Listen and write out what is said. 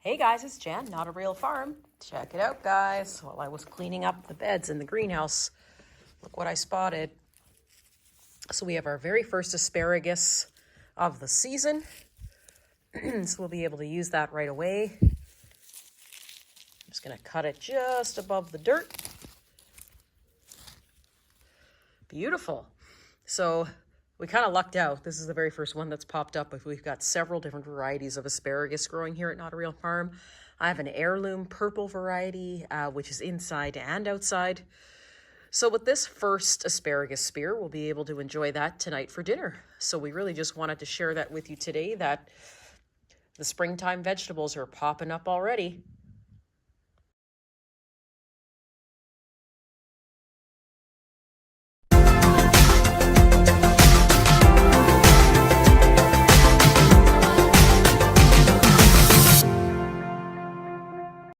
Hey guys, it's Jan, Not a Real Farm. Check it out, guys. While I was cleaning up the beds in the greenhouse, look what I spotted. So we have our very first asparagus of the season. So we'll be able to use that right away. I'm just gonna cut it just above the dirt. Beautiful. So we kind of lucked out. This is the very first one that's popped up. We've got several different varieties of asparagus growing here at Not a Real Farm. I have an heirloom purple variety, which is inside and outside. So with this first asparagus spear, we'll be able to enjoy that tonight for dinner. So we really just wanted to share that with you today, that the springtime vegetables are popping up already.